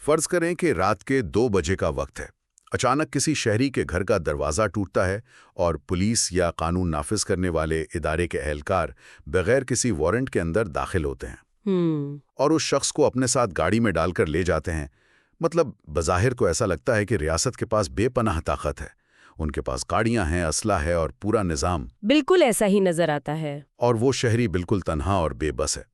فرض کریں کہ رات کے 2 بجے کا وقت ہے۔ اچانک کسی شہری کے گھر کا دروازہ ٹوٹتا ہے اور پولیس یا قانون نافذ کرنے والے ادارے کے اہلکار بغیر کسی وارنٹ کے اندر داخل ہوتے ہیں اور اس شخص کو اپنے ساتھ گاڑی میں ڈال کر لے جاتے ہیں۔ مطلب بظاہر کو ایسا لگتا ہے کہ ریاست کے پاس بے پناہ طاقت ہے، ان کے پاس گاڑیاں ہیں، اسلحہ ہے اور پورا نظام۔ بالکل ایسا ہی نظر آتا ہے۔ اور وہ شہری بالکل تنہا اور بے بس ہے۔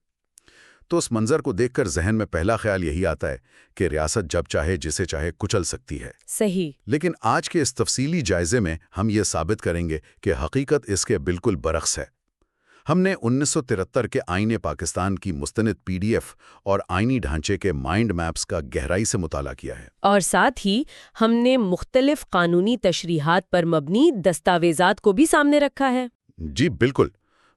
تو اس منظر کو دیکھ کر ذہن میں پہلا خیال یہی آتا ہے کہ ریاست جب چاہے جسے چاہے کچل سکتی ہے۔ صحیح۔ لیکن آج کے اس تفصیلی جائزے میں ہم یہ ثابت کریں گے کہ حقیقت اس کے بالکل برعکس ہے۔ ہم نے 1973 کے آئین پاکستان کی مستند PDF اور آئینی ڈھانچے کے مائنڈ میپس کا گہرائی سے مطالعہ کیا ہے، اور ساتھ ہی ہم نے مختلف قانونی تشریحات پر مبنی دستاویزات کو بھی سامنے رکھا ہے۔ جی بالکل۔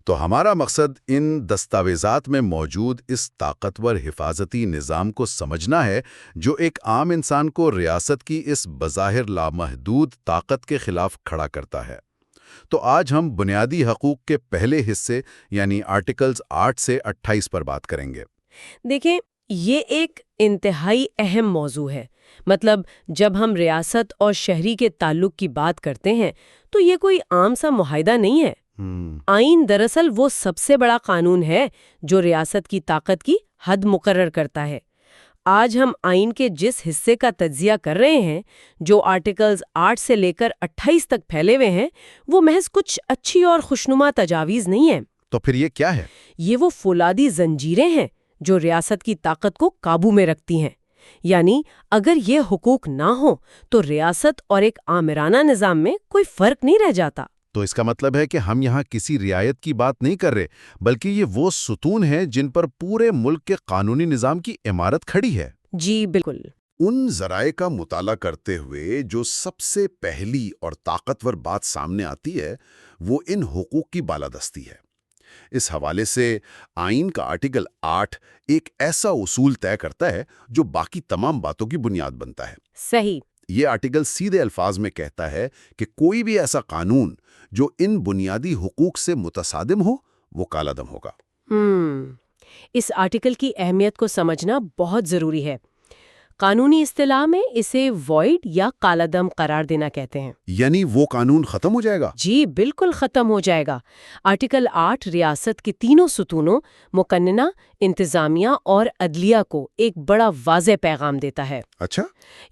تو ہمارا مقصد ان دستاویزات میں موجود اس طاقتور حفاظتی نظام کو سمجھنا ہے جو ایک عام انسان کو ریاست کی اس بظاہر لامحدود طاقت کے خلاف کھڑا کرتا ہے۔ تو آج ہم بنیادی حقوق کے پہلے حصے یعنی آرٹیکلز 8 سے 28 پر بات کریں گے۔ دیکھیں، یہ ایک انتہائی اہم موضوع ہے۔ مطلب جب ہم ریاست اور شہری کے تعلق کی بات کرتے ہیں تو یہ کوئی عام سا معاہدہ نہیں ہے۔ آئین دراصل وہ سب سے بڑا قانون ہے جو ریاست کی طاقت کی حد مقرر کرتا ہے۔ آج ہم آئین کے جس حصے کا تجزیہ کر رہے ہیں، جو آرٹیکلز 8 سے لے کر 28 تک پھیلے ہوئے ہیں، وہ محض کچھ اچھی اور خوشنما تجاویز نہیں ہیں۔ تو پھر یہ کیا ہے؟ یہ وہ فولادی زنجیریں ہیں جو ریاست کی طاقت کو قابو میں رکھتی ہیں۔ یعنی اگر یہ حقوق نہ ہوں تو ریاست اور ایک آمرانہ نظام میں کوئی فرق نہیں رہ جاتا۔ تو اس کا مطلب ہے کہ ہم یہاں کسی رعایت کی بات نہیں کر رہے، بلکہ یہ وہ ستون ہیں جن پر پورے ملک کے قانونی نظام کی عمارت کھڑی ہے۔ جی بالکل۔ ان ذرائع کا مطالعہ کرتے ہوئے جو سب سے پہلی اور طاقتور بات سامنے آتی ہے وہ ان حقوق کی بالادستی ہے۔ اس حوالے سے آئین کا آرٹیکل 8 ایک ایسا اصول طے کرتا ہے جو باقی تمام باتوں کی بنیاد بنتا ہے۔ صحیح۔ یہ آرٹیکل سیدھے الفاظ میں کہتا ہے کہ کوئی بھی ایسا قانون جو ان بنیادی حقوق سے متصادم ہو وہ کالا دم ہوگا۔ اس آرٹیکل کی اہمیت کو سمجھنا بہت ضروری ہے۔ قانونی اصطلاح میں اسے وائڈ یا کالا دم قرار دینا کہتے ہیں۔ یعنی وہ قانون ختم ہو جائے گا؟ جی بالکل ختم ہو جائے گا۔ آرٹیکل 8 ریاست کے تینوں ستونوں مقننہ، انتظامیہ اور عدلیہ کو ایک بڑا واضح پیغام دیتا ہے۔ اچھا۔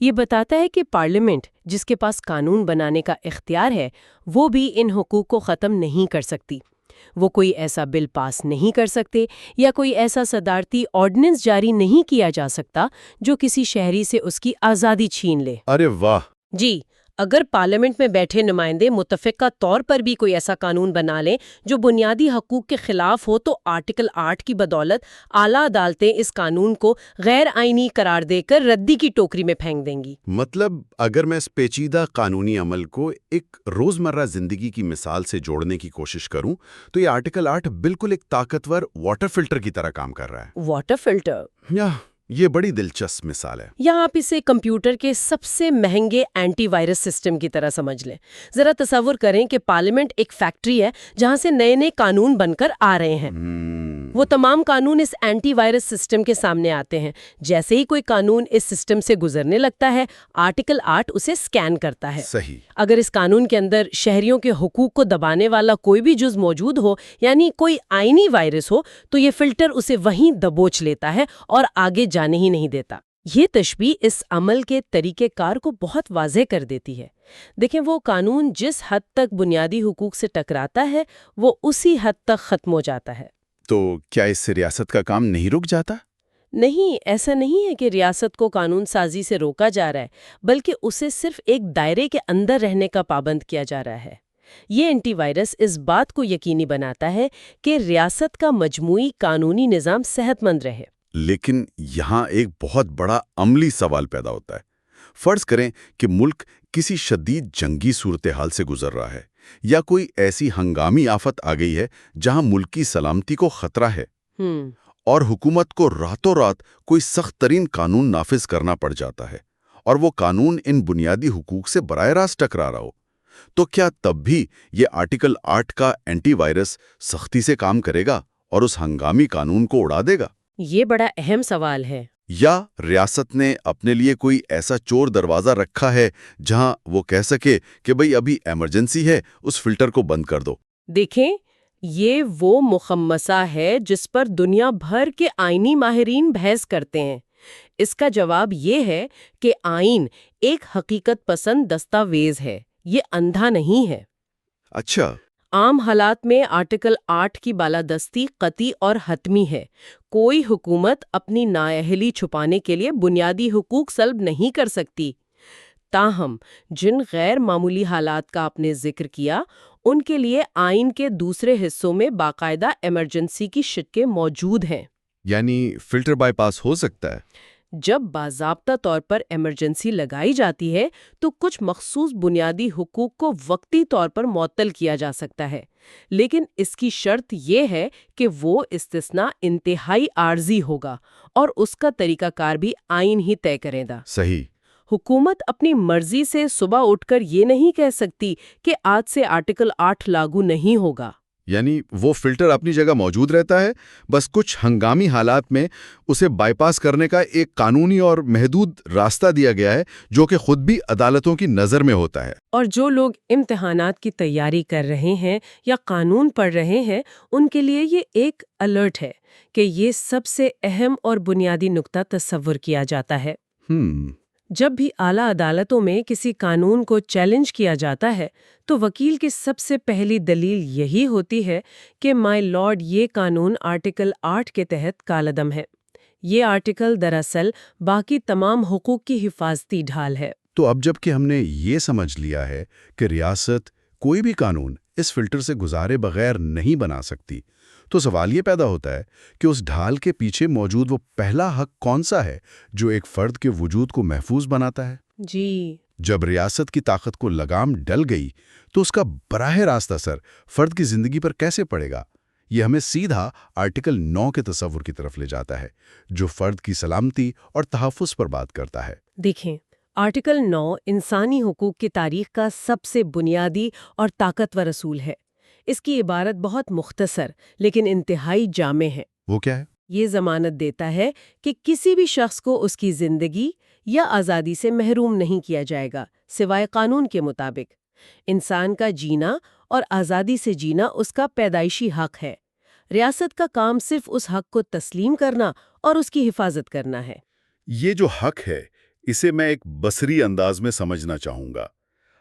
یہ بتاتا ہے کہ پارلیمنٹ جس کے پاس قانون بنانے کا اختیار ہے وہ بھی ان حقوق کو ختم نہیں کر سکتی۔ وہ کوئی ایسا بل پاس نہیں کر سکتے یا کوئی ایسا صدارتی آرڈیننس جاری نہیں کیا جا سکتا جو کسی شہری سے اس کی آزادی چھین لے۔ ارے واہ! جی، اگر پارلیمنٹ میں بیٹھے نمائندے متفقہ طور پر بھی کوئی ایسا قانون بنا لیں جو بنیادی حقوق کے خلاف ہو تو آرٹیکل 8 کی بدولت اعلیٰ عدالتیں اس قانون کو غیر آئینی قرار دے کر ردی کی ٹوکری میں پھینک دیں گی۔ مطلب اگر میں اس پیچیدہ قانونی عمل کو ایک روزمرہ زندگی کی مثال سے جوڑنے کی کوشش کروں تو یہ آرٹیکل 8 بالکل ایک طاقتور واٹر فلٹر کی طرح کام کر رہا ہے۔ Water filter? یہ بڑی دلچسپ مثال ہے۔ یا آپ اسے کمپیوٹر کے سب سے مہنگے اینٹی وائرس سسٹم کی طرح سمجھ لیں۔ ذرا تصور کریں کہ پارلیمنٹ ایک فیکٹری ہے جہاں سے نئے نئے قانون بن کر آ رہے ہیں۔ وہ تمام قانون اس اینٹی وائرس سسٹم کے سامنے آتے ہیں۔ جیسے ہی کوئی قانون اس سسٹم سے گزرنے لگتا ہے، آرٹیکل 8 اسے سکین کرتا ہے۔ صحیح۔ اگر اس قانون کے اندر شہریوں کے حقوق کو دبانے والا کوئی بھی جز موجود ہو، یعنی کوئی آئینی وائرس ہو، تو یہ فلٹر اسے وہیں دبوچ لیتا ہے اور آگے جانے ہی نہیں دیتا۔ یہ تشبیہ اس عمل کے طریقہ کار کو بہت واضح کر دیتی ہے۔ دیکھیں، وہ قانون جس حد تک بنیادی حقوق سے ٹکراتا ہے وہ اسی حد تک ختم ہو جاتا ہے۔ تو کیا اس سے ریاست کا کام نہیں رک جاتا؟ نہیں، ایسا نہیں ہے کہ ریاست کو قانون سازی سے روکا جا رہا ہے، بلکہ اسے صرف ایک دائرے کے اندر رہنے کا پابند کیا جا رہا ہے۔ یہ اینٹی وائرس اس بات کو یقینی بناتا ہے کہ ریاست کا مجموعی قانونی نظام صحت مند رہے۔ لیکن یہاں ایک بہت بڑا عملی سوال پیدا ہوتا ہے۔ فرض کریں کہ ملک کسی شدید جنگی صورتحال سے گزر رہا ہے یا کوئی ایسی ہنگامی آفت آ گئی ہے جہاں ملک کی سلامتی کو خطرہ ہے اور حکومت کو راتوں رات کوئی سخت ترین قانون نافذ کرنا پڑ جاتا ہے اور وہ قانون ان بنیادی حقوق سے براہ راست ٹکرا رہا ہو، تو کیا تب بھی یہ آرٹیکل 8 کا اینٹی وائرس سختی سے کام کرے گا اور اس ہنگامی قانون کو اڑا دے گا؟ یہ بڑا اہم سوال ہے۔ یا ریاست نے اپنے لیے کوئی ایسا چور دروازہ رکھا ہے جہاں وہ کہہ سکے کہ بھئی ابھی ایمرجنسی ہے، اس فلٹر کو بند کر دو؟ دیکھیں، یہ وہ مخمصہ ہے جس پر دنیا بھر کے آئینی ماہرین بحث کرتے ہیں۔ اس کا جواب یہ ہے کہ آئین ایک حقیقت پسند دستاویز ہے، یہ اندھا نہیں ہے۔ اچھا۔ عام حالات میں آرٹیکل 8 کی بالادستی قطعی اور حتمی ہے۔ کوئی حکومت اپنی نااہلی چھپانے کے لیے بنیادی حقوق سلب نہیں کر سکتی۔ تاہم جن غیر معمولی حالات کا آپ نے ذکر کیا، ان کے لیے آئین کے دوسرے حصوں میں باقاعدہ ایمرجنسی کی شقیں موجود ہیں۔ یعنی فلٹر بائی پاس ہو سکتا ہے؟ جب باضابطہ طور پر ایمرجنسی لگائی جاتی ہے تو کچھ مخصوص بنیادی حقوق کو وقتی طور پر معطل کیا جا سکتا ہے، لیکن اس کی شرط یہ ہے کہ وہ استثناء انتہائی عارضی ہوگا اور اس کا طریقہ کار بھی آئین ہی طے کرے گا۔ صحیح۔ حکومت اپنی مرضی سے صبح اٹھ کر یہ نہیں کہہ سکتی کہ آج سے آرٹیکل 8 لاگو نہیں ہوگا۔ یعنی وہ فلٹر اپنی جگہ موجود رہتا ہے، بس کچھ ہنگامی حالات میں اسے بائی پاس کرنے کا ایک قانونی اور محدود راستہ دیا گیا ہے، جو کہ خود بھی عدالتوں کی نظر میں ہوتا ہے۔ اور جو لوگ امتحانات کی تیاری کر رہے ہیں یا قانون پڑھ رہے ہیں، ان کے لیے یہ ایک الرٹ ہے کہ یہ سب سے اہم اور بنیادی نقطہ تصور کیا جاتا ہے۔ جب بھی اعلیٰ عدالتوں میں کسی قانون کو چیلنج کیا جاتا ہے تو وکیل کی سب سے پہلی دلیل یہی ہوتی ہے کہ مائی لارڈ، یہ قانون آرٹیکل 8 کے تحت کالعدم ہے۔ یہ آرٹیکل دراصل باقی تمام حقوق کی حفاظتی ڈھال ہے۔ تو اب جب کہ ہم نے یہ سمجھ لیا ہے کہ ریاست کوئی بھی قانون اس فلٹر سے گزارے بغیر نہیں بنا سکتی، تو سوال یہ پیدا ہوتا ہے کہ اس ڈھال کے پیچھے موجود وہ پہلا حق کون سا ہے جو ایک فرد کے وجود کو محفوظ بناتا ہے؟ جی، جب ریاست کی طاقت کو لگام ڈل گئی تو اس کا براہ راست اثر فرد کی زندگی پر کیسے پڑے گا؟ یہ ہمیں سیدھا آرٹیکل 9 کے تصور کی طرف لے جاتا ہے، جو فرد کی سلامتی اور تحفظ پر بات کرتا ہے۔ دیکھیں، آرٹیکل 9 انسانی حقوق کی تاریخ کا سب سے بنیادی اور طاقتور اصول ہے۔ اس کی عبارت بہت مختصر لیکن انتہائی جامع ہے۔ وہ کیا ہے؟ یہ ضمانت دیتا ہے کہ کسی بھی شخص کو اس کی زندگی یا آزادی سے محروم نہیں کیا جائے گا سوائے قانون کے مطابق۔ انسان کا جینا اور آزادی سے جینا اس کا پیدائشی حق ہے۔ ریاست کا کام صرف اس حق کو تسلیم کرنا اور اس کی حفاظت کرنا ہے۔ یہ جو حق ہے، اسے میں ایک بصری انداز میں سمجھنا چاہوں گا۔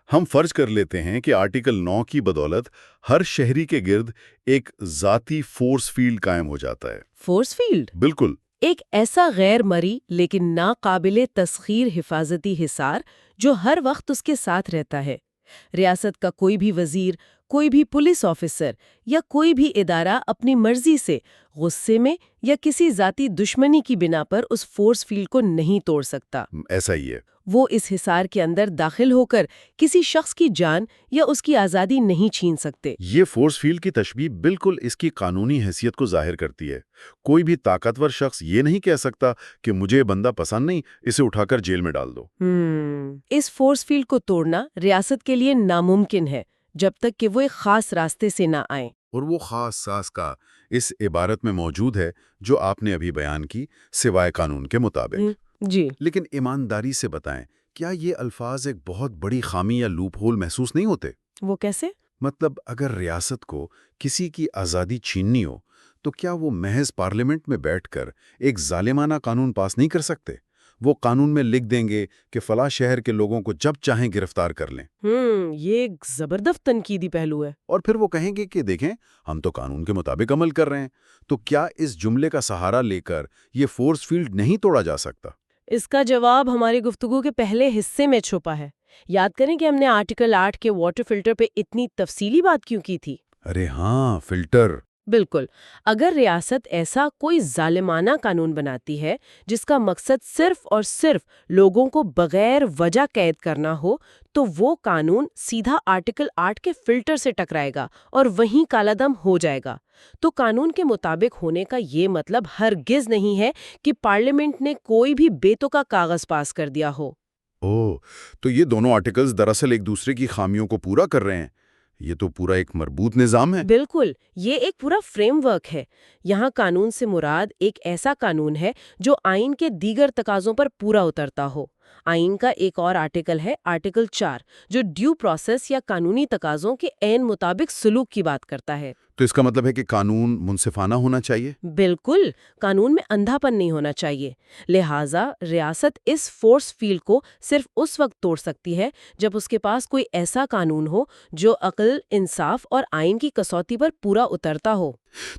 ہم فرض کر لیتے ہیں کہ آرٹیکل 9 کی بدولت ہر شہری کے گرد ایک ذاتی فورس فیلڈ قائم ہو جاتا ہے۔ Force field? بالکل۔ ایک ایسا غیر مرئی لیکن ناقابل تسخیر حفاظتی حصار جو ہر وقت اس کے ساتھ رہتا ہے۔ ریاست کا کوئی بھی وزیر، کوئی بھی پولیس آفیسر یا کوئی بھی ادارہ اپنی مرضی سے غصے میں یا کسی ذاتی دشمنی کی بنا پر اس فورس فیلڈ کو نہیں توڑ سکتا۔ ایسا ہی ہے۔ وہ اس حصار کے اندر داخل ہو کر کسی شخص کی جان یا اس کی آزادی نہیں چھین سکتے۔ یہ فورس فیلڈ کی تشبیہ بالکل اس کی قانونی حیثیت کو ظاہر کرتی ہے۔ کوئی بھی طاقتور شخص یہ نہیں کہہ سکتا کہ مجھے یہ بندہ پسند نہیں، اسے اٹھا کر جیل میں ڈال دو۔ اس فورس فیلڈ کو توڑنا ریاست کے لیے ناممکن ہے جب تک کہ وہ ایک خاص راستے سے نہ آئیں۔ اور وہ خاص ساز کا اس عبارت میں موجود ہے جو آپ نے ابھی بیان کی، سوائے قانون کے مطابق۔ جی، لیکن ایمانداری سے بتائیں، کیا یہ الفاظ ایک بہت بڑی خامی یا لوپ ہول محسوس نہیں ہوتے؟ وہ کیسے؟ مطلب اگر ریاست کو کسی کی آزادی چھیننی ہو تو کیا وہ محض پارلیمنٹ میں بیٹھ کر ایک ظالمانہ قانون پاس نہیں کر سکتے؟ وہ قانون میں لکھ دیں گے کہ فلاں شہر کے لوگوں کو جب چاہیں گرفتار کر لیں۔ یہ ایک زبردست تنقیدی پہلو ہے۔ اور پھر وہ کہیں گے کہ دیکھیں، ہم تو قانون کے مطابق عمل کر رہے ہیں۔ تو کیا اس جملے کا سہارا لے کر یہ فورس فیلڈ نہیں توڑا جا سکتا؟ اس کا جواب ہماری گفتگو کے پہلے حصے میں چھپا ہے۔ یاد کریں کہ ہم نے آرٹیکل 8 کے واٹر فلٹر پہ اتنی تفصیلی بات کیوں کی تھی؟ ارے ہاں، فلٹر۔ بالکل۔ اگر ریاست ایسا کوئی ظالمانہ قانون بناتی ہے جس کا مقصد صرف اور صرف لوگوں کو بغیر وجہ قید کرنا ہو، تو وہ قانون سیدھا آرٹیکل 8 کے فلٹر سے ٹکرائے گا اور وہیں کالعدم ہو جائے گا۔ تو قانون کے مطابق ہونے کا یہ مطلب ہرگز نہیں ہے کہ پارلیمنٹ نے کوئی بھی بے تکا کاغذ پاس کر دیا ہو۔ تو یہ دونوں آرٹیکلز دراصل ایک دوسرے کی خامیوں کو پورا کر رہے ہیں۔ یہ تو پورا ایک مربوط نظام ہے۔ بالکل، یہ ایک پورا فریم ورک ہے۔ یہاں قانون سے مراد ایک ایسا قانون ہے جو آئین کے دیگر تقاضوں پر پورا اترتا ہو۔ آئین کا ایک اور آرٹیکل ہے آرٹیکل 4، جو ڈیو پروسیس یا قانونی تقاضوں کے عین مطابق سلوک کی بات کرتا ہے۔ تو اس کا مطلب ہے کہ قانون منصفانہ ہونا چاہیے؟ بالکل، قانون میں اندھا پن نہیں ہونا چاہیے۔ لہٰذا ریاست اس فورس فیلڈ کو صرف اس وقت توڑ سکتی ہے جب اس کے پاس کوئی ایسا قانون ہو جو عقل، انصاف اور آئین کی کسوٹی پر پورا اترتا ہو۔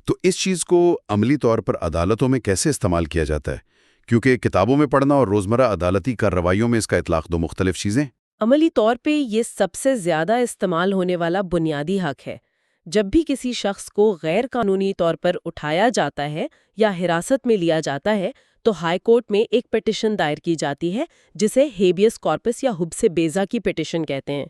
تو اس چیز کو عملی طور پر عدالتوں میں کیسے استعمال کیا جاتا ہے؟ کیونکہ کتابوں میں پڑھنا اور روزمرہ عدالتی کارروائیوں میں اس کا اطلاق دو مختلف چیزیں۔ عملی طور پہ یہ سب سے زیادہ استعمال ہونے والا بنیادی حق ہے۔ جب بھی کسی شخص کو غیر قانونی طور پر اٹھایا جاتا ہے یا حراست میں لیا جاتا ہے تو ہائی کورٹ میں ایک پٹیشن دائر کی جاتی ہے جسے ہیبیس کارپس یا حبس بیضا کی پٹیشن کہتے ہیں۔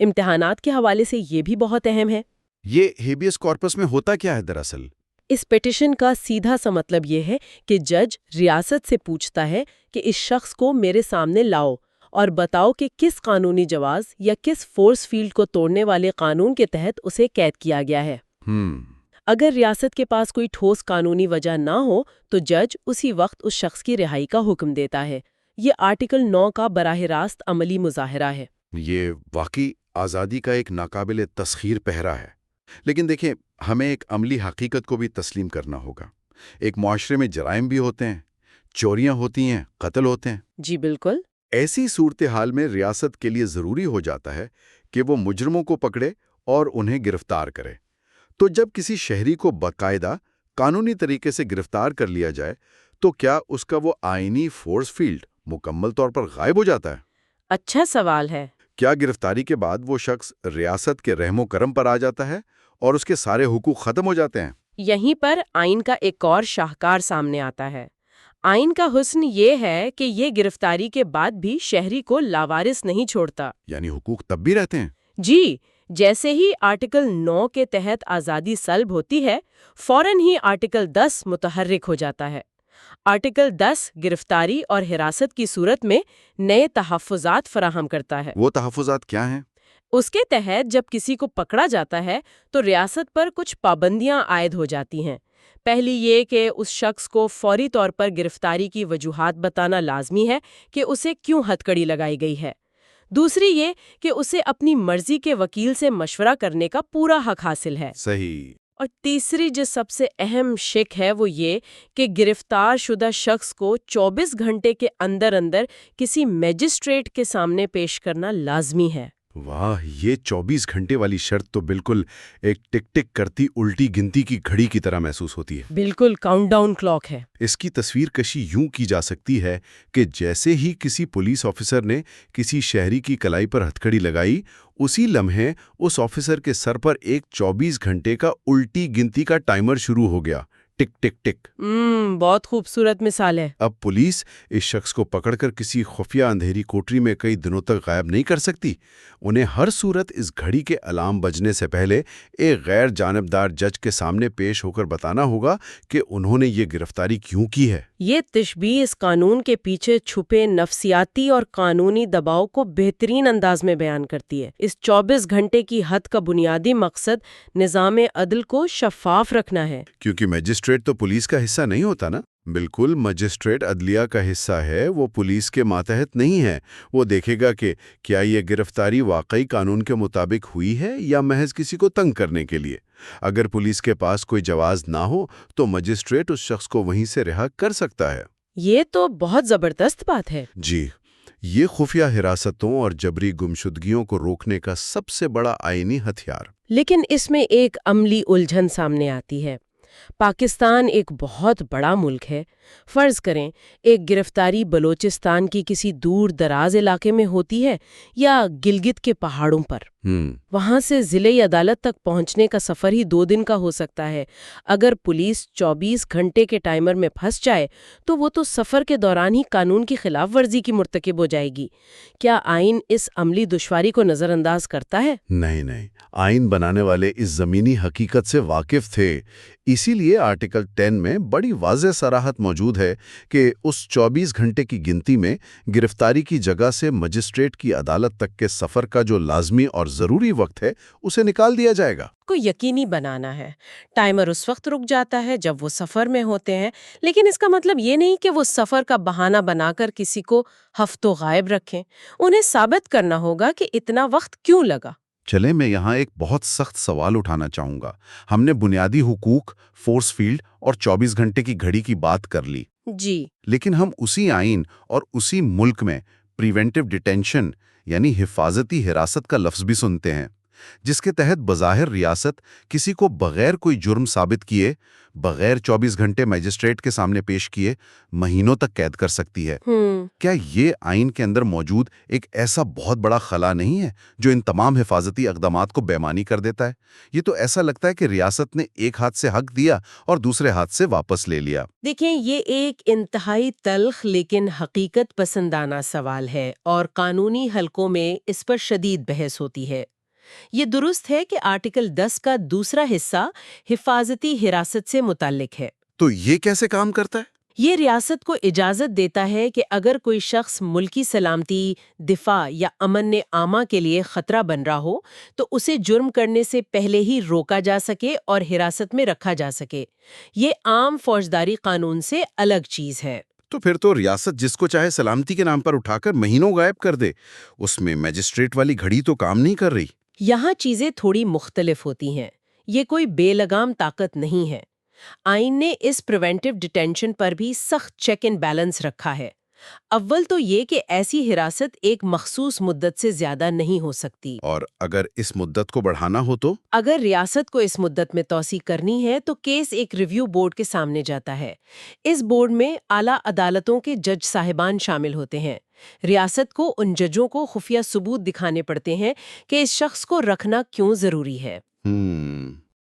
امتحانات کے حوالے سے یہ بھی بہت اہم ہے۔ یہ ہیبیس کارپس میں ہوتا کیا ہے دراصل؟ اس پٹیشن کا سیدھا سا مطلب یہ ہے کہ جج ریاست سے پوچھتا ہے کہ اس شخص کو میرے سامنے لاؤ اور بتاؤ کہ کس قانونی جواز یا کس فورس فیلڈ کو توڑنے والے قانون کے تحت اسے قید کیا گیا ہے۔ اگر ریاست کے پاس کوئی ٹھوس قانونی وجہ نہ ہو تو جج اسی وقت اس شخص کی رہائی کا حکم دیتا ہے۔ یہ آرٹیکل 9 کا براہ راست عملی مظاہرہ ہے۔ یہ واقعی آزادی کا ایک ناقابل تسخیر پہرا ہے۔ لیکن دیکھیں، ہمیں ایک عملی حقیقت کو بھی تسلیم کرنا ہوگا۔ ایک معاشرے میں جرائم بھی ہوتے ہیں، چوریاں ہوتی ہیں، قتل ہوتے ہیں۔ جی بالکل۔ ایسی صورتحال میں ریاست کے لیے ضروری ہو جاتا ہے کہ وہ مجرموں کو پکڑے اور انہیں گرفتار کرے۔ تو جب کسی شہری کو باقاعدہ قانونی طریقے سے گرفتار کر لیا جائے تو کیا اس کا وہ آئینی فورس فیلڈ مکمل طور پر غائب ہو جاتا ہے؟ اچھا سوال ہے۔ کیا گرفتاری کے بعد وہ شخص ریاست کے رحم و کرم پر آ جاتا ہے اور اس کے سارے حقوق ختم ہو جاتے ہیں؟ یہیں پر آئین کا ایک اور شاہکار سامنے آتا ہے۔ آئین کا حسن یہ ہے کہ یہ گرفتاری کے بعد بھی شہری کو لاوارث نہیں چھوڑتا۔ یعنی حقوق تب بھی رہتے ہیں؟ جی، جیسے ہی آرٹیکل 9 کے تحت آزادی سلب ہوتی ہے، فوراً ہی آرٹیکل 10 متحرک ہو جاتا ہے۔ آرٹیکل 10 گرفتاری اور حراست کی صورت میں نئے تحفظات فراہم کرتا ہے۔ وہ تحفظات کیا ہیں؟ اس کے تحت جب کسی کو پکڑا جاتا ہے تو ریاست پر کچھ پابندیاں عائد ہو جاتی ہیں۔ پہلی یہ کہ اس شخص کو فوری طور پر گرفتاری کی وجوہات بتانا لازمی ہے کہ اسے کیوں ہتھکڑی لگائی گئی ہے۔ دوسری یہ کہ اسے اپنی مرضی کے وکیل سے مشورہ کرنے کا پورا حق حاصل ہے۔ صحیح۔ اور تیسری جو سب سے اہم شک ہے وہ یہ کہ گرفتار شدہ شخص کو 24 گھنٹے کے اندر اندر کسی میجسٹریٹ کے سامنے پیش کرنا لازمی ہے۔ واہ، یہ 24 گھنٹے والی شرط تو بالکل ایک ٹک ٹک کرتی الٹی گنتی کی گھڑی کی طرح محسوس ہوتی ہے۔ بالکل کاؤنٹ ڈاؤن کلاک ہے۔ اس کی تصویر کشی یوں کی جا سکتی ہے کہ جیسے ہی کسی پولیس آفیسر نے کسی شہری کی کلائی پر ہتھکڑی لگائی، اسی لمحے اس آفیسر کے سر پر ایک 24 گھنٹے کا الٹی گنتی کا ٹائمر شروع ہو گیا۔ ٹک ٹک ٹک۔ بہت خوبصورت مثال ہے۔ اب پولیس اس شخص کو پکڑ کر کسی خفیہ اندھیری کوٹری میں کئی دنوں تک غائب نہیں کر سکتی۔ انہیں ہر صورت اس گھڑی کے الارم بجنے سے پہلے ایک غیر جانبدار جج کے سامنے پیش ہو کر بتانا ہوگا کہ انہوں نے یہ گرفتاری کیوں کی ہے۔ یہ تشبیہ اس قانون کے پیچھے چھپے نفسیاتی اور قانونی دباؤ کو بہترین انداز میں بیان کرتی ہے۔ اس 24 گھنٹے کی حد کا بنیادی مقصد نظام عدل کو شفاف رکھنا ہے۔ کیونکہ میجسٹریٹ تو پولیس کا حصہ نہیں ہوتا نا۔ بالکل، مجسٹریٹ عدلیہ کا حصہ ہے، وہ پولیس کے ماتحت نہیں ہے۔ وہ دیکھے گا کہ کیا یہ گرفتاری واقعی قانون کے مطابق ہوئی ہے یا محض کسی کو تنگ کرنے کے لیے۔ اگر پولیس کے پاس کوئی جواز نہ ہو تو مجسٹریٹ اس شخص کو وہیں سے رہا کر سکتا ہے۔ یہ تو بہت زبردست بات ہے۔ جی، یہ خفیہ حراستوں اور جبری گمشدگیوں کو روکنے کا سب سے بڑا آئینی ہتھیار۔ لیکن اس میں ایک عملی الجھن سامنے آتی ہے۔ پاکستان ایک بہت بڑا ملک ہے۔ فرض کریں ایک گرفتاری بلوچستان کی کسی دور دراز علاقے میں ہوتی ہے یا گلگت کے پہاڑوں پر۔ وہاں سے ضلعی عدالت تک پہنچنے کا سفر ہی 2 دن کا ہو سکتا ہے۔ اگر پولیس 24 گھنٹے کے ٹائمر میں پھنس جائے تو وہ تو سفر کے دوران ہی قانون کی خلاف ورزی کی مرتکب ہو جائے گی۔ کیا آئین اس عملی دشواری کو نظر انداز کرتا ہے؟ نہیں، آئین بنانے والے اس زمینی حقیقت سے واقف تھے، اسی لیے آرٹیکل 10 میں بڑی واضح صراحت موجود ہے کہ اس 24 گھنٹے کی گنتی میں گرفتاری کی جگہ سے مجسٹریٹ کی عدالت تک کے سفر کا جو لازمی اور ضروری وقت ہے اسے نکال دیا جائے گا۔ کو یقینی بنانا ہے۔ ٹائمر اس وقت رک جاتا ہے جب وہ سفر میں ہوتے ہیں، لیکن اس کا مطلب یہ نہیں کہ وہ سفر کا بہانہ بنا کر کسی کو ہفتوں غائب رکھیں۔ انہیں ثابت کرنا ہوگا کہ اتنا وقت کیوں لگا۔ چلیں میں یہاں ایک بہت سخت سوال اٹھانا چاہوں گا۔ ہم نے بنیادی حقوق، فورس فیلڈ اور 24 گھنٹے کی گھڑی کی بات کر لی، جی، لیکن ہم اسی آئین اور اسی ملک میں پریونٹیو ڈیٹینشن یعنی حفاظتی حراست کا لفظ بھی سنتے ہیں، جس کے تحت بظاہر ریاست کسی کو بغیر کوئی جرم ثابت کیے، بغیر 24 گھنٹے مجسٹریٹ کے سامنے پیش کیے مہینوں تک قید کر سکتی ہے۔ کیا یہ آئین کے اندر موجود ایک ایسا بہت بڑا خلا نہیں ہے جو ان تمام حفاظتی اقدامات کو بے معنی کر دیتا ہے؟ یہ تو ایسا لگتا ہے کہ ریاست نے ایک ہاتھ سے حق دیا اور دوسرے ہاتھ سے واپس لے لیا۔ دیکھیں، یہ ایک انتہائی تلخ لیکن حقیقت پسندانہ سوال ہے اور قانونی حلقوں میں اس پر شدید بحث ہوتی ہے۔ یہ درست ہے کہ آرٹیکل 10 کا دوسرا حصہ حفاظتی حراست سے متعلق ہے۔ تو یہ کیسے کام کرتا ہے؟ یہ ریاست کو اجازت دیتا ہے کہ اگر کوئی شخص ملکی سلامتی، دفاع یا امن عامہ کے لیے خطرہ بن رہا ہو تو اسے جرم کرنے سے پہلے ہی روکا جا سکے اور حراست میں رکھا جا سکے۔ یہ عام فوجداری قانون سے الگ چیز ہے۔ تو پھر تو ریاست جس کو چاہے سلامتی کے نام پر اٹھا کر مہینوں غائب کر دے، اس میں مجسٹریٹ والی گھڑی تو کام نہیں کر رہی۔ یہاں چیزیں تھوڑی مختلف ہوتی ہیں۔ یہ کوئی بے لگام طاقت نہیں ہے۔ آئین نے اس پریونٹیو ڈیٹینشن پر بھی سخت چیک اینڈ بیلنس رکھا ہے۔ اول تو یہ کہ ایسی حراست ایک مخصوص مدت سے زیادہ نہیں ہو سکتی، اور اگر اس مدت کو بڑھانا ہو تو اگر ریاست کو اس مدت میں توسیع کرنی ہے تو کیس ایک ریویو بورڈ کے سامنے جاتا ہے۔ اس بورڈ میں اعلیٰ عدالتوں کے جج صاحبان شامل ہوتے ہیں۔ ریاست کو ان ججوں کو خفیہ ثبوت دکھانے پڑتے ہیں کہ اس شخص کو رکھنا کیوں ضروری ہے۔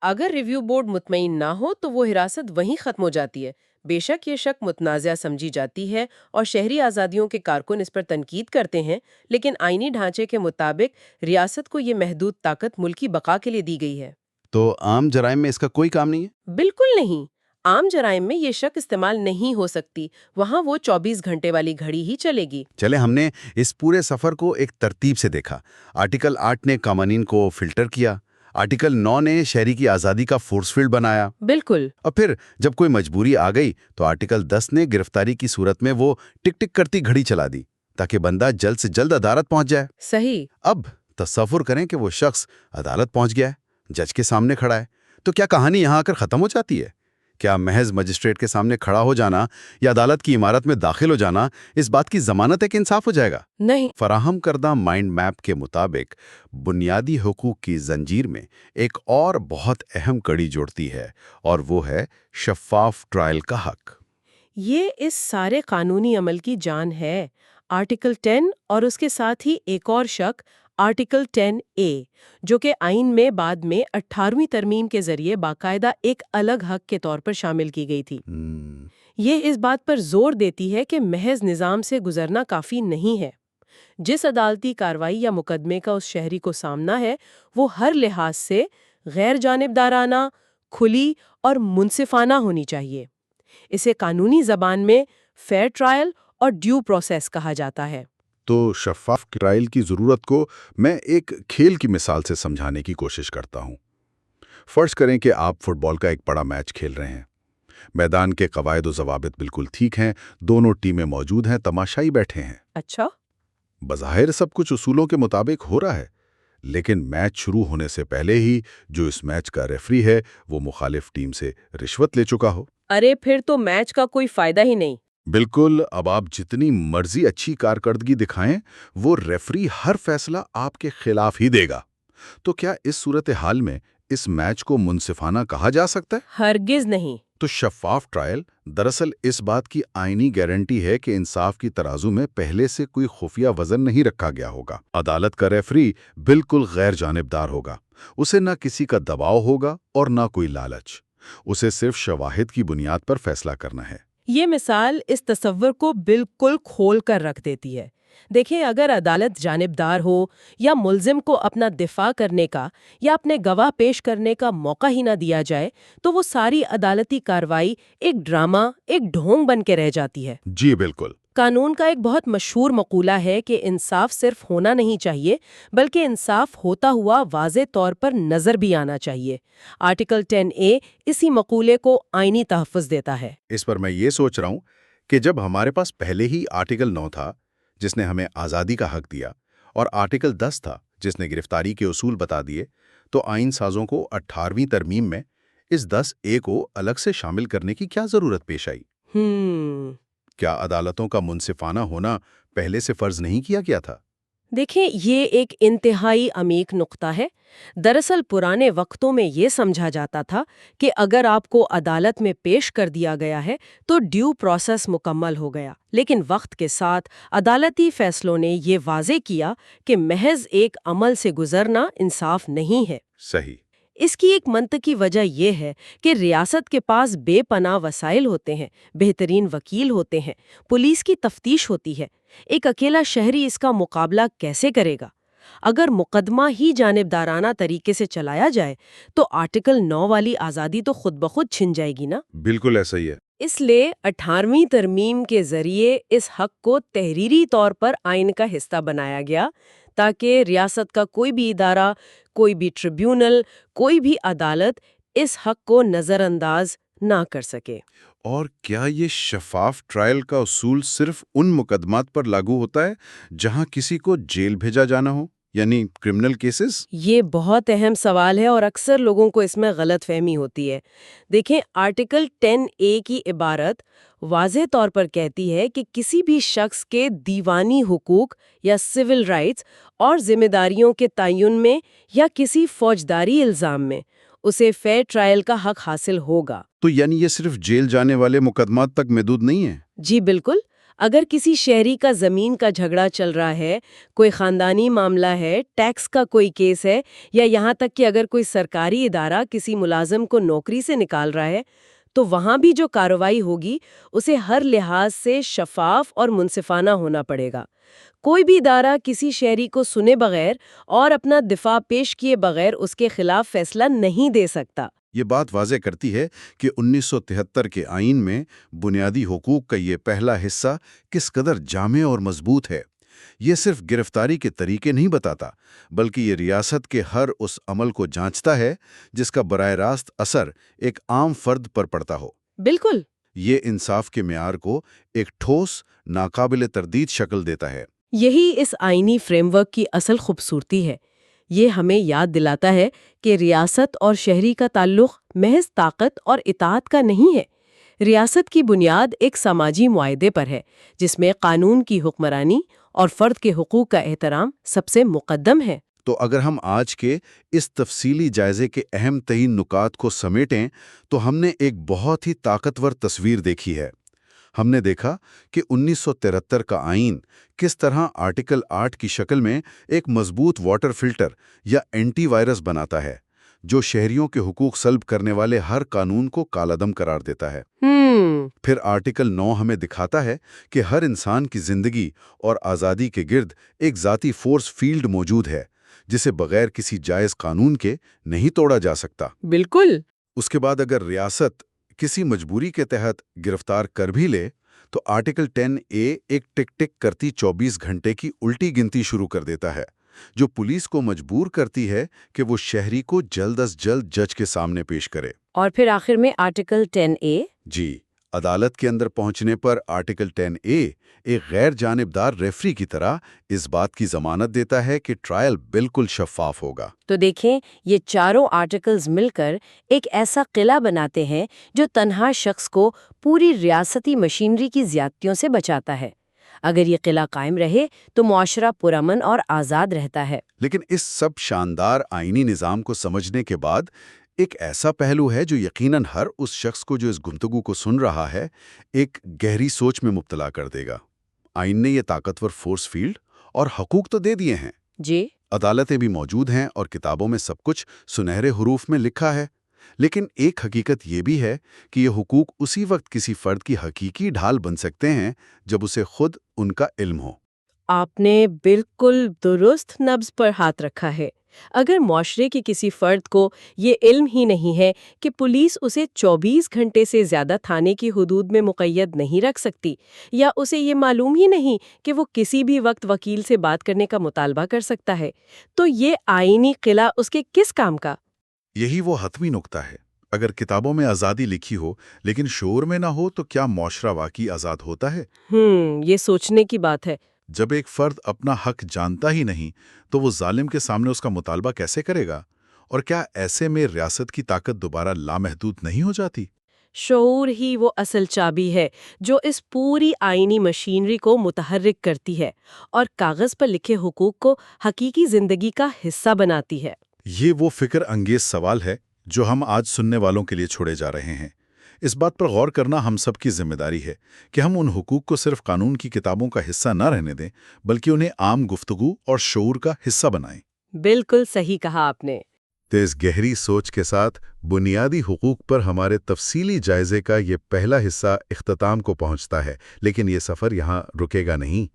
اگر ریویو بورڈ مطمئن نہ ہو تو وہ حراست وہیں ختم ہو جاتی ہے۔ بے شک یہ شک متنازع سمجھی جاتی ہے اور شہری آزادیوں کے کارکن اس پر تنقید کرتے ہیں، لیکن آئینی ڈھانچے کے مطابق ریاست کو یہ محدود طاقت ملکی بقا کے لیے دی گئی ہے۔ تو عام جرائم میں اس کا کوئی کام نہیں ہے؟ بالکل نہیں۔ عام جرائم میں یہ شک استعمال نہیں ہو سکتی، وہاں وہ 24 گھنٹے والی گھڑی ہی چلے گی۔ چلے ہم نے اس پورے سفر کو ایک ترتیب سے دیکھا۔ آرٹیکل 8 نے قوانین کو فلٹر کیا، آرٹیکل 9 نے شہری کی آزادی کا فورس فیلڈ بنایا، بالکل، اور پھر جب کوئی مجبوری آ گئی تو آرٹیکل 10 نے گرفتاری کی صورت میں وہ ٹک ٹک کرتی گھڑی چلا دی تاکہ بندہ جلد سے جلد عدالت پہنچ جائے۔ صحیح۔ اب تصور کریں کہ وہ شخص عدالت پہنچ گیا ہے، جج کے سامنے کھڑا ہے، تو کیا کہانی یہاں آ کر ختم ہو جاتی ہے؟ کیا محض مجسٹریٹ کے سامنے کھڑا ہو جانا یا عدالت کی عمارت میں داخل ہو جانا اس بات کی ضمانت ہے کہ انصاف ہو جائے گا؟ نہیں۔ فراہم کردہ مائنڈ میپ کے مطابق بنیادی حقوق کی زنجیر میں ایک اور بہت اہم کڑی جوڑتی ہے، اور وہ ہے شفاف ٹرائل کا حق۔ یہ اس سارے قانونی عمل کی جان ہے۔ آرٹیکل 10 اور اس کے ساتھ ہی ایک اور شق آرٹیکل 10A، جو کہ آئین میں بعد میں 18ویں ترمیم کے ذریعے باقاعدہ ایک الگ حق کے طور پر شامل کی گئی تھی۔ یہ اس بات پر زور دیتی ہے کہ محض نظام سے گزرنا کافی نہیں ہے۔ جس عدالتی کارروائی یا مقدمے کا اس شہری کو سامنا ہے وہ ہر لحاظ سے غیر جانبدارانہ، کھلی اور منصفانہ ہونی چاہیے۔ اسے قانونی زبان میں فیئر ٹرائل اور ڈیو پروسیس کہا جاتا ہے۔ تو شفاف ٹرائل کی ضرورت کو میں ایک کھیل کی مثال سے سمجھانے کی کوشش کرتا ہوں۔ فرض کریں کہ آپ فٹ بال کا ایک بڑا میچ کھیل رہے ہیں۔ میدان کے قواعد و ضوابط بالکل ٹھیک ہیں، دونوں ٹیمیں موجود ہیں، تماشائی بیٹھے ہیں۔ اچھا۔ بظاہر سب کچھ اصولوں کے مطابق ہو رہا ہے، لیکن میچ شروع ہونے سے پہلے ہی جو اس میچ کا ریفری ہے وہ مخالف ٹیم سے رشوت لے چکا ہو۔ ارے پھر تو میچ کا کوئی فائدہ ہی نہیں۔ بالکل، اب آپ جتنی مرضی اچھی کارکردگی دکھائیں، وہ ریفری ہر فیصلہ آپ کے خلاف ہی دے گا۔ تو کیا اس صورتحال میں اس میچ کو منصفانہ کہا جا سکتا ہے؟ ہرگز نہیں۔ تو شفاف ٹرائل دراصل اس بات کی آئینی گارنٹی ہے کہ انصاف کی ترازو میں پہلے سے کوئی خفیہ وزن نہیں رکھا گیا ہوگا۔ عدالت کا ریفری بالکل غیر جانبدار ہوگا، اسے نہ کسی کا دباؤ ہوگا اور نہ کوئی لالچ، اسے صرف شواہد کی بنیاد پر فیصلہ کرنا ہے۔ یہ مثال اس تصور کو بالکل کھول کر رکھ دیتی ہے۔ دیکھیں، اگر عدالت جانبدار ہو یا ملزم کو اپنا دفاع کرنے کا یا اپنے گواہ پیش کرنے کا موقع ہی نہ دیا جائے تو وہ ساری عدالتی کارروائی ایک ڈرامہ، ایک ڈھونگ بن کے رہ جاتی ہے۔ جی بالکل۔ قانون کا ایک بہت مشہور مقولہ ہے کہ انصاف صرف ہونا نہیں چاہیے بلکہ انصاف ہوتا ہوا واضح طور پر نظر بھی آنا چاہیے۔ آرٹیکل 10A اسی مقولے کو آئینی تحفظ دیتا ہے۔ اس پر میں یہ سوچ رہا ہوں کہ جب ہمارے پاس پہلے ہی آرٹیکل 9 تھا جس نے ہمیں آزادی کا حق دیا اور آرٹیکل 10 تھا جس نے گرفتاری کے اصول بتا دیے، تو آئین سازوں کو 18ویں ترمیم میں اس 10A کو الگ سے شامل کرنے کی کیا ضرورت پیش آئی؟ کیا عدالتوں کا منصفانہ ہونا پہلے سے فرض نہیں کیا گیا تھا؟ دیکھیں، یہ ایک انتہائی عمیق نقطہ ہے۔ دراصل پرانے وقتوں میں یہ سمجھا جاتا تھا کہ اگر آپ کو عدالت میں پیش کر دیا گیا ہے تو ڈیو پروسیس مکمل ہو گیا، لیکن وقت کے ساتھ عدالتی فیصلوں نے یہ واضح کیا کہ محض ایک عمل سے گزرنا انصاف نہیں ہے۔ صحیح۔ اس کی ایک منطقی وجہ یہ ہے کہ ریاست کے پاس بے پناہ وسائل ہوتے ہیں، بہترین وکیل ہوتے ہیں، پولیس کی تفتیش ہوتی ہے۔ ایک اکیلا شہری اس کا مقابلہ کیسے کرے گا؟ اگر مقدمہ ہی جانبدارانہ طریقے سے چلایا جائے تو آرٹیکل 9 والی آزادی تو خود بخود چھن جائے گی نا۔ بالکل ایسا ہی ہے۔ اس لیے 18ویں ترمیم کے ذریعے اس حق کو تحریری طور پر آئین کا حصہ بنایا گیا تاکہ ریاست کا کوئی بھی ادارہ، کوئی بھی ٹریبیونل، کوئی بھی عدالت اس حق کو نظر انداز نہ کر سکے۔ اور کیا یہ شفاف ٹرائل کا اصول صرف ان مقدمات پر لاگو ہوتا ہے جہاں کسی کو جیل بھیجا جانا ہو، یعنی کرمنل کیسز؟ یہ بہت اہم سوال ہے اور اکثر لوگوں کو اس میں غلط فہمی ہوتی ہے۔ دیکھیں، آرٹیکل 10A کی عبارت واضح طور پر کہتی ہے کہ کسی بھی شخص کے دیوانی حقوق یا سول رائٹس اور ذمہ داریوں کے تعین میں یا کسی فوجداری الزام میں اسے فیئر ٹرائل کا حق حاصل ہوگا۔ تو یعنی یہ صرف جیل جانے والے مقدمات تک محدود نہیں ہے؟ جی بالکل۔ اگر کسی شہری کا زمین کا جھگڑا چل رہا ہے، کوئی خاندانی معاملہ ہے، ٹیکس کا کوئی کیس ہے، یا یہاں تک کہ اگر کوئی سرکاری ادارہ کسی ملازم کو نوکری سے نکال رہا ہے، تو وہاں بھی جو کارروائی ہوگی اسے ہر لحاظ سے شفاف اور منصفانہ ہونا پڑے گا۔ کوئی بھی ادارہ کسی شہری کو سنے بغیر اور اپنا دفاع پیش کیے بغیر اس کے خلاف فیصلہ نہیں دے سکتا۔ یہ بات واضح کرتی ہے کہ 1973 کے آئین میں بنیادی حقوق کا یہ پہلا حصہ کس قدر جامع اور مضبوط ہے۔ یہ صرف گرفتاری کے طریقے نہیں بتاتا، بلکہ یہ ریاست کے ہر اس عمل کو جانچتا ہے جس کا براہ راست اثر ایک عام فرد پر پڑتا ہو۔ بالکل۔ یہ انصاف کے معیار کو ایک ٹھوس، ناقابل تردید شکل دیتا ہے۔ یہی اس آئینی فریم ورک کی اصل خوبصورتی ہے۔ یہ ہمیں یاد دلاتا ہے کہ ریاست اور شہری کا تعلق محض طاقت اور اطاعت کا نہیں ہے۔ ریاست کی بنیاد ایک سماجی معاہدے پر ہے جس میں قانون کی حکمرانی اور فرد کے حقوق کا احترام سب سے مقدم ہے۔ تو اگر ہم آج کے اس تفصیلی جائزے کے اہم ترین نکات کو سمیٹیں تو ہم نے ایک بہت ہی طاقتور تصویر دیکھی ہے۔ ہم نے دیکھا کہ 1973 کا آئین کس طرح آرٹیکل 8 کی شکل میں ایک مضبوط واٹر فلٹر یا اینٹی وائرس بناتا ہے جو شہریوں کے حقوق سلب کرنے والے ہر قانون کو کالعدم قرار دیتا ہے۔ پھر آرٹیکل 9 ہمیں دکھاتا ہے کہ ہر انسان کی زندگی اور آزادی کے گرد ایک ذاتی فورس فیلڈ موجود ہے جسے بغیر کسی جائز قانون کے نہیں توڑا جا سکتا۔ بالکل۔ اس کے بعد اگر ریاست کسی مجبوری کے تحت گرفتار کر بھی لے تو آرٹیکل 10A ایک ٹک ٹک کرتی 24 گھنٹے کی الٹی گنتی شروع کر دیتا ہے جو پولیس کو مجبور کرتی ہے کہ وہ شہری کو جلد از جلد جج کے سامنے پیش کرے۔ اور پھر آخر میں آرٹیکل 10A۔ جی، عدالت کے اندر پہنچنے پر آرٹیکل 10A ایک غیر جانبدار ریفری کی طرح اس بات کی ضمانت دیتا ہے کہ ٹرائل بالکل شفاف ہوگا۔ تو دیکھیں، یہ چاروں آرٹیکلز مل کر ایک ایسا قلعہ بناتے ہیں جو تنہا شخص کو پوری ریاستی مشینری کی زیادتیوں سے بچاتا ہے۔ اگر یہ قلعہ قائم رہے تو معاشرہ پرامن اور آزاد رہتا ہے۔ لیکن اس سب شاندار آئینی نظام کو سمجھنے کے بعد ایک ایسا پہلو ہے جو یقیناً ہر اس شخص کو جو اس گفتگو کو سن رہا ہے ایک گہری سوچ میں مبتلا کر دے گا۔ آئین نے یہ طاقتور فورس فیلڈ اور حقوق تو دے دیے ہیں، جی، عدالتیں بھی موجود ہیں اور کتابوں میں سب کچھ سنہرے حروف میں لکھا ہے، لیکن ایک حقیقت یہ بھی ہے کہ یہ حقوق اسی وقت کسی فرد کی حقیقی ڈھال بن سکتے ہیں جب اسے خود ان کا علم ہو۔ آپ نے بالکل درست نبض پر ہاتھ رکھا ہے۔ اگر معاشرے کے کسی فرد کو یہ علم ہی نہیں ہے کہ پولیس اسے 24 گھنٹے سے زیادہ تھانے کی حدود میں مقید نہیں رکھ سکتی، یا اسے یہ معلوم ہی نہیں کہ وہ کسی بھی وقت وکیل سے بات کرنے کا مطالبہ کر سکتا ہے، تو یہ آئینی قلعہ اس کے کس کام کا؟ یہی وہ حتمی نقطہ ہے۔ اگر کتابوں میں آزادی لکھی ہو لیکن شعور میں نہ ہو تو کیا معاشرہ واقعی آزاد ہوتا ہے؟ یہ سوچنے کی بات ہے۔ جب ایک فرد اپنا حق جانتا ہی نہیں تو وہ ظالم کے سامنے اس کا مطالبہ کیسے کرے گا؟ اور کیا ایسے میں ریاست کی طاقت دوبارہ لامحدود نہیں ہو جاتی؟ شعور ہی وہ اصل چابی ہے جو اس پوری آئینی مشینری کو متحرک کرتی ہے اور کاغذ پر لکھے حقوق کو حقیقی زندگی کا حصہ بناتی ہے۔ یہ وہ فکر انگیز سوال ہے جو ہم آج سننے والوں کے لیے چھوڑے جا رہے ہیں۔ اس بات پر غور کرنا ہم سب کی ذمہ داری ہے کہ ہم ان حقوق کو صرف قانون کی کتابوں کا حصہ نہ رہنے دیں بلکہ انہیں عام گفتگو اور شعور کا حصہ بنائیں۔ بالکل صحیح کہا آپ نے۔ تیز گہری سوچ کے ساتھ بنیادی حقوق پر ہمارے تفصیلی جائزے کا یہ پہلا حصہ اختتام کو پہنچتا ہے، لیکن یہ سفر یہاں رکے گا نہیں۔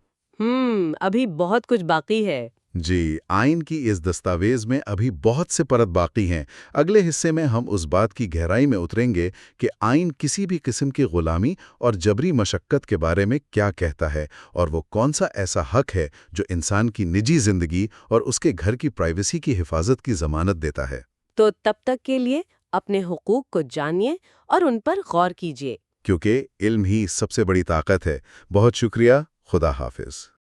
ابھی بہت کچھ باقی ہے۔ جی، آئین کی اس دستاویز میں ابھی بہت سے پرت باقی ہیں۔ اگلے حصے میں ہم اس بات کی گہرائی میں اتریں گے کہ آئین کسی بھی قسم کی غلامی اور جبری مشقت کے بارے میں کیا کہتا ہے، اور وہ کون سا ایسا حق ہے جو انسان کی نجی زندگی اور اس کے گھر کی پرائیویسی کی حفاظت کی ضمانت دیتا ہے۔ تو تب تک کے لیے اپنے حقوق کو جانیے اور ان پر غور کیجیے، کیونکہ علم ہی سب سے بڑی طاقت ہے۔ بہت شکریہ۔ خدا حافظ۔